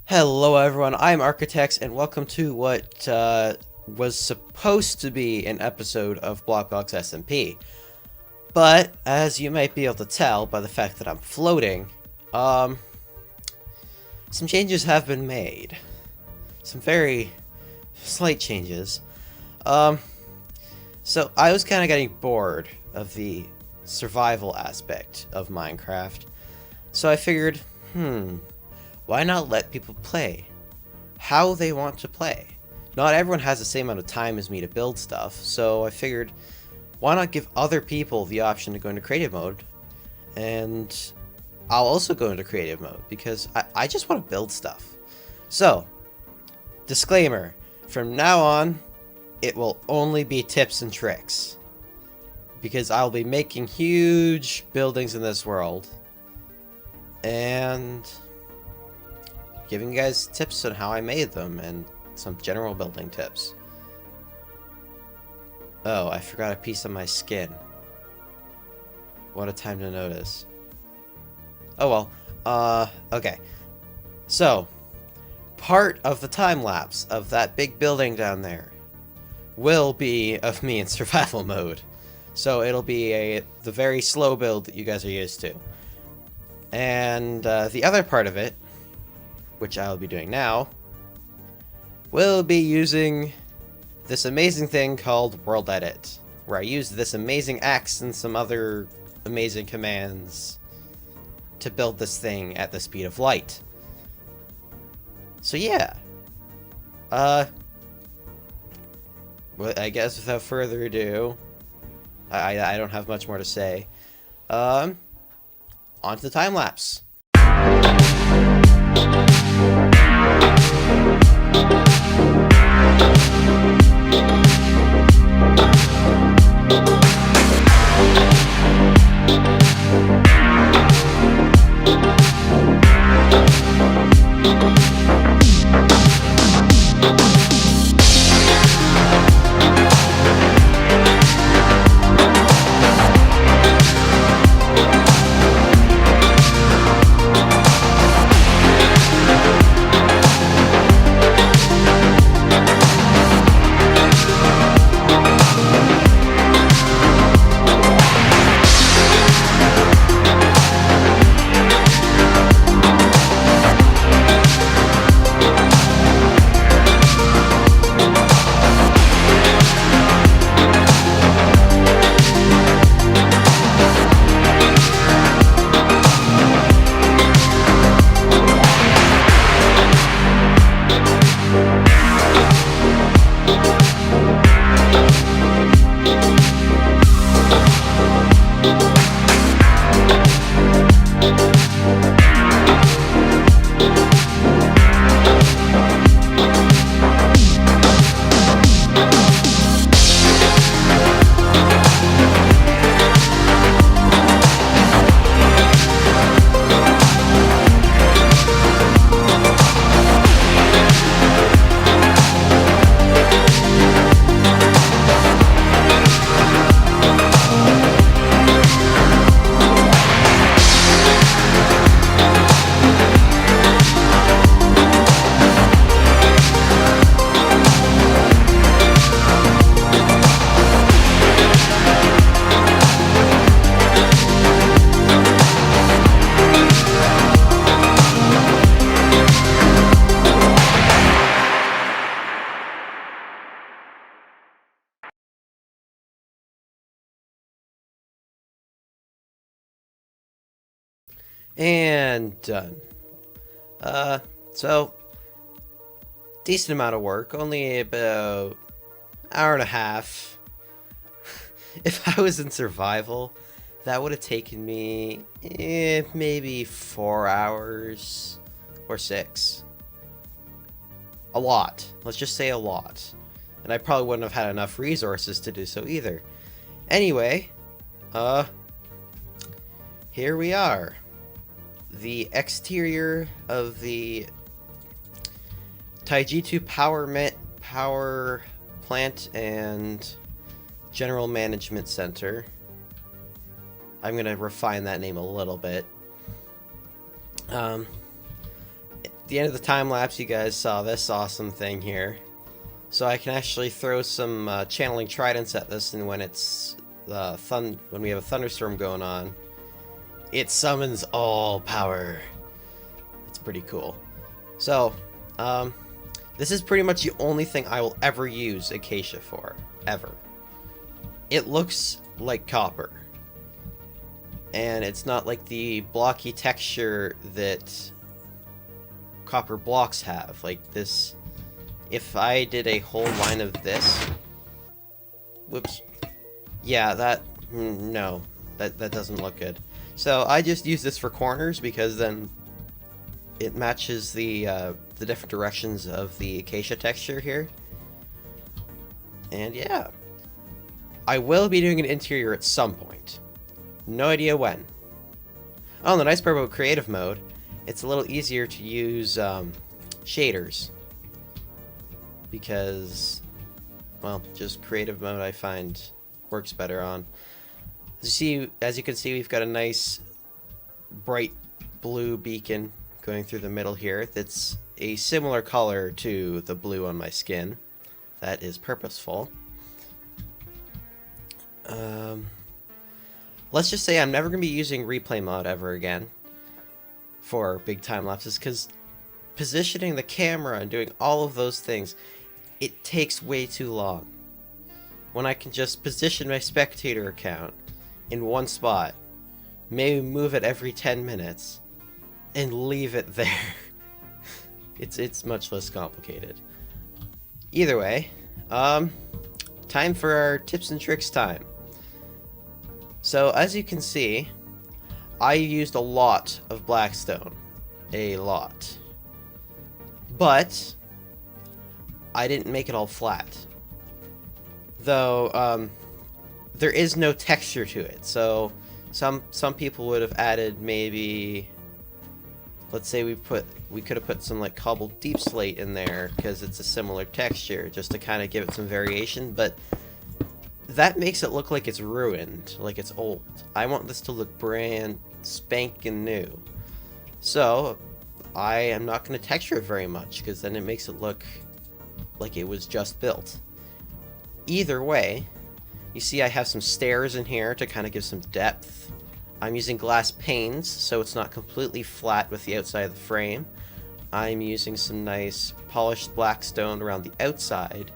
Hello everyone, I'm Architects, and welcome to what was supposed to be an episode of Blockbox SMP. But, as you might be able to tell by the fact that I'm floating, some changes have been made. Some very slight changes. So I was kind of getting bored of the survival aspect of Minecraft. So I figured, why not let people play how they want to play? Not everyone has the same amount of time as me to build stuff, so I figured, why not give other people the option to go into creative mode? And I'll also go into creative mode, because I just want to build stuff. So, disclaimer, from now on, it will only be tips and tricks. Because I'll be making huge buildings in this world. And giving you guys tips on how I made them and some general building tips. Oh, I forgot a piece of my skin. What a time to notice. Oh well, okay. So, part of the time lapse of that big building down there will be of me in survival mode. So it'll be the very slow build that you guys are used to. And the other part of it, which I'll be doing now, will be using this amazing thing called World Edit, where I use this amazing axe and some other amazing commands to build this thing at the speed of light. So yeah, well, I guess without further ado, I don't have much more to say. On to the time lapse. And done. So, decent amount of work, only about hour and a half. If I was in survival, that would have taken me maybe 4 hours or 6. A lot. Let's just say a lot. And I probably wouldn't have had enough resources to do so either. Anyway, here we are. The exterior of the Taijitu power plant and general management center. I'm gonna refine that name a little bit. the end of the time lapse, you guys saw this awesome thing here. So I can actually throw some channeling tridents at this, and when it's when we have a thunderstorm going on, it summons all power. It's pretty cool. So, this is pretty much the only thing I will ever use Acacia for, ever. It looks like copper, and it's not like the blocky texture that copper blocks have. Like this, if I did a whole line of this, whoops, yeah, no, that doesn't look good. So I just use this for corners because then it matches the different directions of the acacia texture here. And yeah, I will be doing an interior at some point. No idea when. Oh, the nice part about creative mode, it's a little easier to use shaders. Because, well, just creative mode I find works better on. As you can see, we've got a nice bright blue beacon going through the middle here that's a similar color to the blue on my skin. That is purposeful. Let's just say I'm never going to be using replay mode ever again for big time lapses, because positioning the camera and doing all of those things, it takes way too long. When I can just position my spectator account in one spot, maybe move it every 10 minutes, and leave it there. It's much less complicated. Either way, time for our tips and tricks time. So as you can see, I used a lot of blackstone. A lot. But I didn't make it all flat. Though, there is no texture to it. So some people would have added maybe, let's say we could have put some like cobbled deep slate in there because it's a similar texture, just to kind of give it some variation, but that makes it look like it's ruined, like it's old. I want this to look brand spanking new. So I am not going to texture it very much, because then it makes it look like it was just built. Either way, you see I have some stairs in here to kind of give some depth. I'm using glass panes, so it's not completely flat with the outside of the frame. I'm using some nice polished blackstone around the outside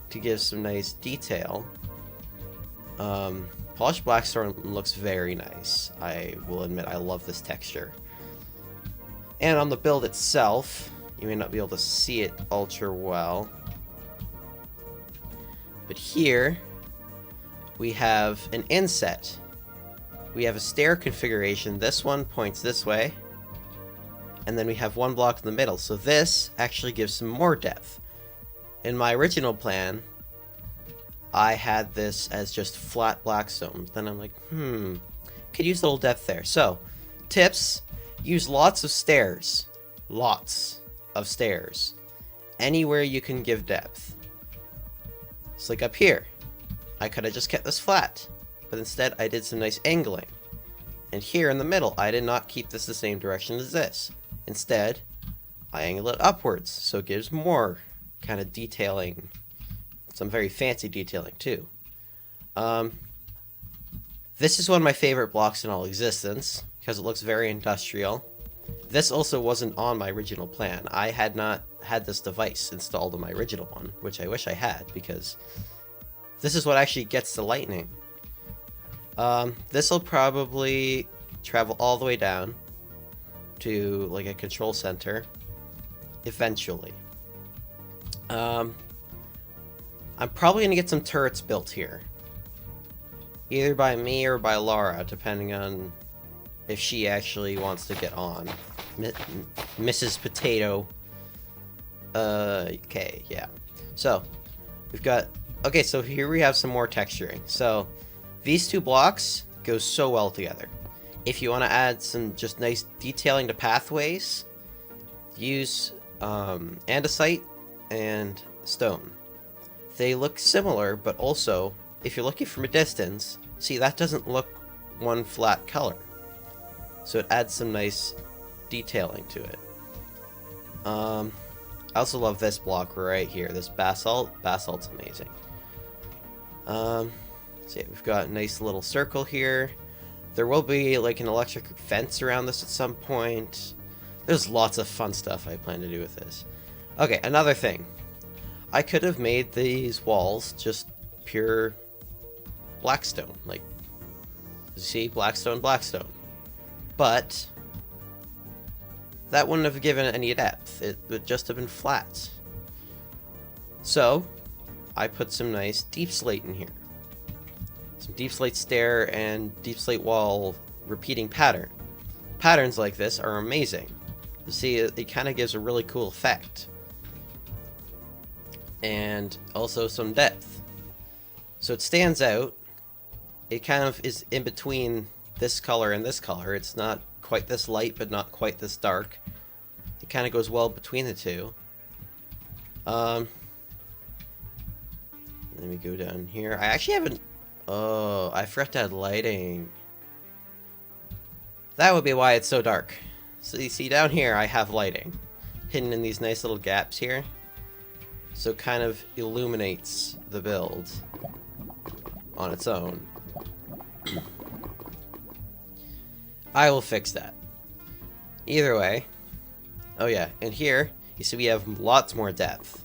to give some nice detail. Polished blackstone looks very nice. I will admit I love this texture. And on the build itself, you may not be able to see it ultra well, but here we have an inset. We have a stair configuration. This one points this way, and then we have one block in the middle, so this actually gives some more depth. In my original plan, I had this as just flat blackstone. Then I'm like, could use a little depth there. So, tips, use lots of stairs. Lots of stairs. Anywhere you can give depth. It's like up here. I could have just kept this flat, but instead I did some nice angling. And here in the middle, I did not keep this the same direction as this. Instead, I angle it upwards, so it gives more kind of detailing. Some very fancy detailing too. This is one of my favorite blocks in all existence because it looks very industrial. This also wasn't on my original plan. I had not had this device installed on my original one, which I wish I had, because this is what actually gets the lightning. This will probably travel all the way down to like a control center eventually. I'm probably going to get some turrets built here. Either by me or by Laura, depending on if she actually wants to get on. Mrs. Potato. Okay, yeah. So, we've got... Okay, so here we have some more texturing. So, these two blocks go so well together. If you want to add some just nice detailing to pathways, use andesite and stone. They look similar, but also, if you're looking from a distance, see, that doesn't look one flat color. So it adds some nice detailing to it. I also love this block right here, this basalt. Basalt's amazing. So yeah, we've got a nice little circle here. There will be like an electric fence around this at some point. There's lots of fun stuff I plan to do with this. Okay, another thing. I could have made these walls just pure blackstone, like, you see, blackstone, blackstone. But that wouldn't have given it any depth. It would just have been flat. So I put some nice deep slate in here. Some deep slate stair and deep slate wall repeating pattern. Patterns like this are amazing. You see, it kind of gives a really cool effect. And also some depth. So it stands out. It kind of is in between this color and this color. It's not quite this light, but not quite this dark. It kind of goes well between the two. Let me go down here. I actually haven't... Oh, I forgot to add lighting. That would be why it's so dark. So you see down here I have lighting hidden in these nice little gaps here. So it kind of illuminates the build on its own. I will fix that. Either way. Oh yeah, and here you see we have lots more depth.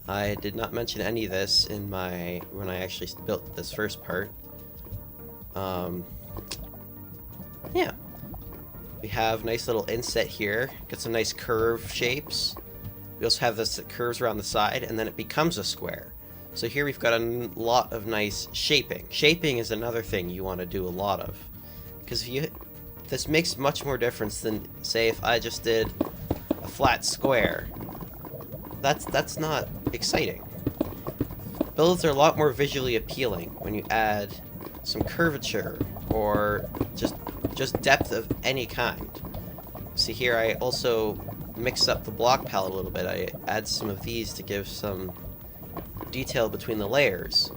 I did not mention any of this in when I actually built this first part. Yeah. We have nice little inset here. Got some nice curve shapes. We also have this that curves around the side, and then it becomes a square. So here we've got a lot of nice shaping. Shaping is another thing you want to do a lot of. Because this makes much more difference than, say, if I just did a flat square. That's not exciting. Builds are a lot more visually appealing when you add some curvature or just depth of any kind. See here, I also mix up the block palette a little bit. I add some of these to give some detail between the layers.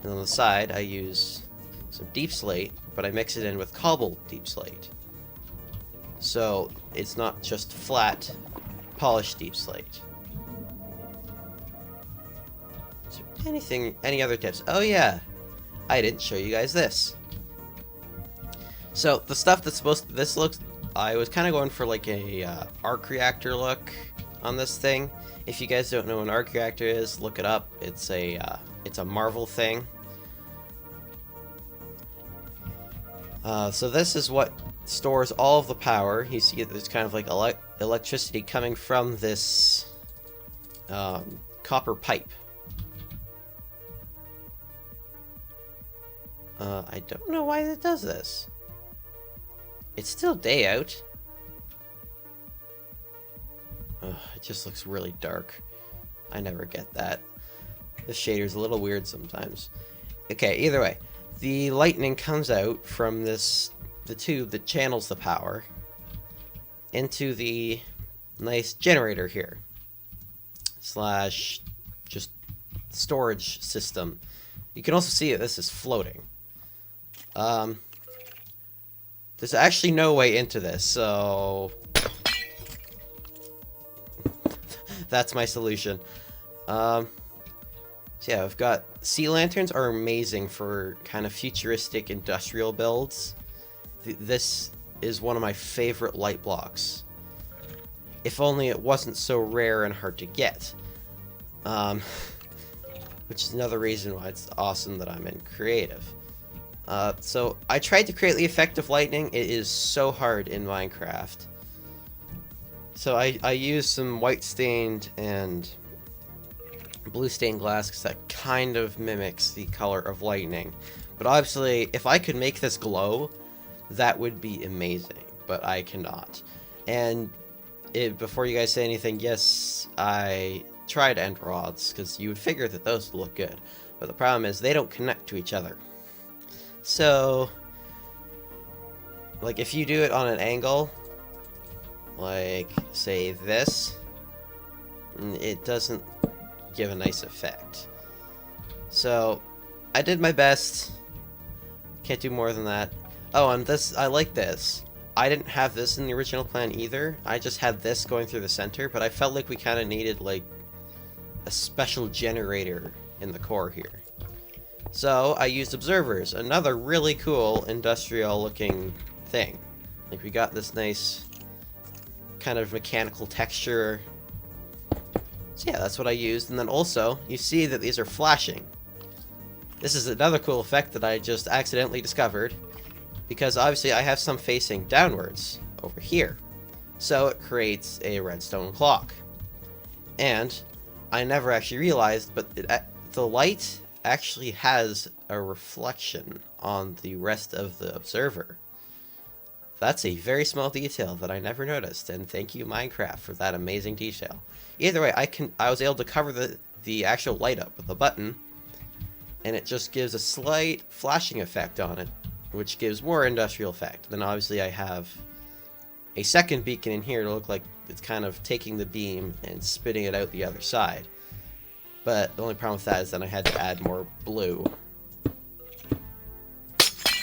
And on the side, I use some deep slate, but I mix it in with cobbled deep slate. So it's not just flat, polished deep slate. Is there any other tips? Oh yeah, I didn't show you guys this. So the stuff that's this looks, I was kind of going for like a arc reactor look on this thing. If you guys don't know what an arc reactor is, look it up. It's a Marvel thing. So this is what stores all of the power. You see there's kind of like electricity coming from this copper pipe. I don't know why it does this. It's still day out. It just looks really dark. I never get that. The shader's a little weird sometimes. Okay, either way. The lightning comes out from the tube that channels the power into the nice generator here. / just storage system. You can also see that this is floating. There's actually no way into this, so that's my solution. So yeah, I've got sea lanterns are amazing for kind of futuristic industrial builds. This is one of my favorite light blocks. If only it wasn't so rare and hard to get. Which is another reason why it's awesome that I'm in creative. So I tried to create the effect of lightning. It is so hard in Minecraft. So I used some white stained and blue stained glass because that kind of mimics the color of lightning. But obviously, if I could make this glow, that would be amazing. But I cannot. And before you guys say anything, yes, I tried end rods because you would figure that those would look good. But the problem is they don't connect to each other. So, like if you do it on an angle, like say this, it doesn't give a nice effect. So, I did my best. Can't do more than that. Oh, and this, I like this. I didn't have this in the original plan either. I just had this going through the center, but I felt like we kind of needed like a special generator in the core here. So I used observers, another really cool industrial looking thing. Like we got this nice kind of mechanical texture. So yeah, that's what I used. And then also, you see that these are flashing. This is another cool effect that I just accidentally discovered, because obviously I have some facing downwards over here. So it creates a redstone clock. And I never actually realized, but the light actually has a reflection on the rest of the observer. That's a very small detail that I never noticed, and thank you Minecraft for that amazing detail. Either way, I was able to cover the actual light up with a button, and it just gives a slight flashing effect on it, which gives more industrial effect. Then obviously I have a second beacon in here to look like it's kind of taking the beam and spitting it out the other side. But the only problem with that is that I had to add more blue.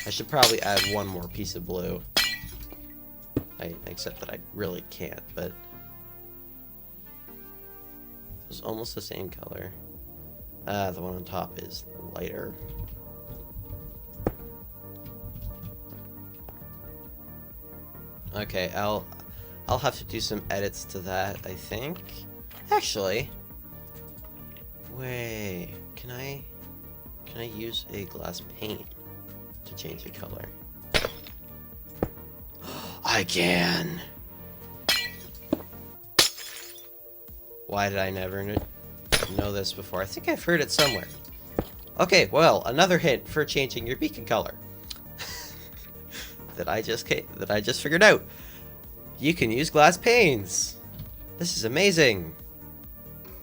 I should probably add one more piece of blue. Except that I really can't, but it's almost the same color. The one on top is lighter. Okay, I'll have to do some edits to that, I think. Actually, wait, can I use a glass paint to change the color? I can. Why did I never know this before? I think I've heard it somewhere. Okay, well, another hint for changing your beacon color that I just figured out. You can use glass panes. This is amazing.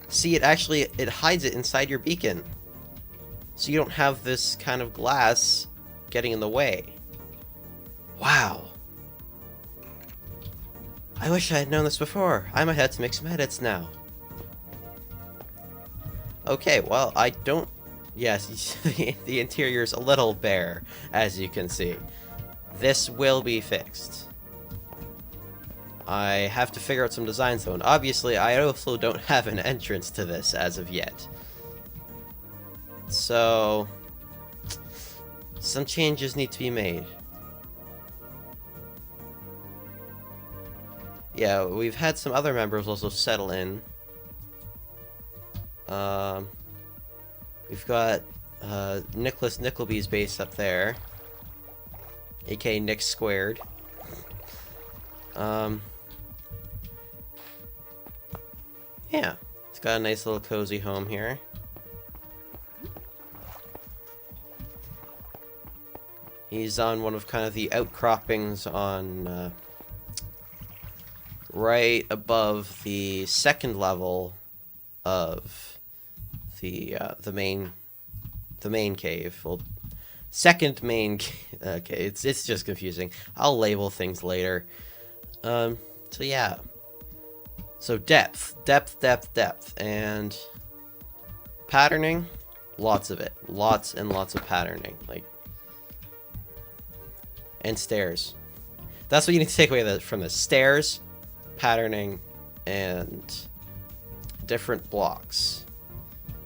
See, it hides it inside your beacon, so you don't have this kind of glass getting in the way. Wow. I wish I had known this before. I might have to make some edits now. Okay, well, I don't... Yes, the interior's a little bare, as you can see. This will be fixed. I have to figure out some designs, though, and obviously I also don't have an entrance to this as of yet. So... some changes need to be made. Yeah, we've had some other members also settle in. We've got Nicholas Nickleby's base up there, aka Nick Squared. Yeah, it's got a nice little cozy home here. He's on one of kind of the outcroppings on right above the second level of the main cave. Well, second main. Okay, it's just confusing. I'll label things later. So yeah. So depth, and patterning. Lots of it. Lots and lots of patterning. Like, and stairs. That's what you need to take away from the stairs, patterning, and different blocks.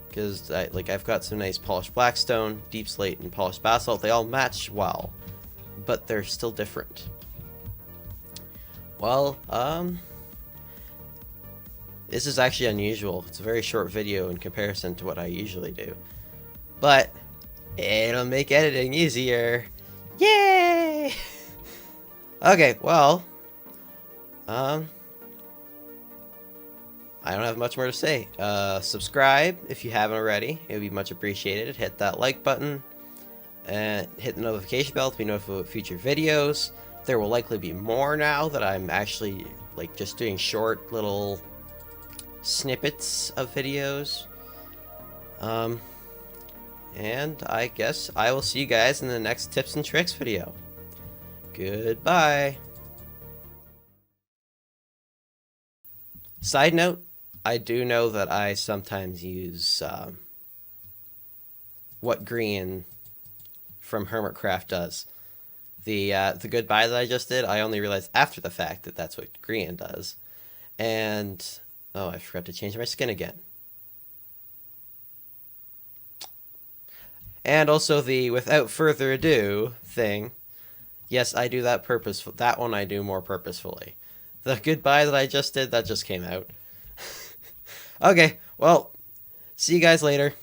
Because I've got some nice polished blackstone, deep slate, and polished basalt. They all match well, but they're still different. Well, this is actually unusual. It's a very short video in comparison to what I usually do, but it'll make editing easier. Yay! Okay, well, I don't have much more to say. Subscribe if you haven't already. It would be much appreciated. Hit that like button and hit the notification bell to be notified of future videos. There will likely be more now that I'm actually just doing short little snippets of videos. And I guess I will see you guys in the next tips and tricks video. Goodbye. Side note, I do know that I sometimes use what Green from Hermitcraft does. The goodbye that I just did, I only realized after the fact that that's what green does. And, oh, I forgot to change my skin again. And also the without further ado thing. Yes, I do that purposeful. That one I do more purposefully. The goodbye that I just did, that just came out. Okay, well, see you guys later.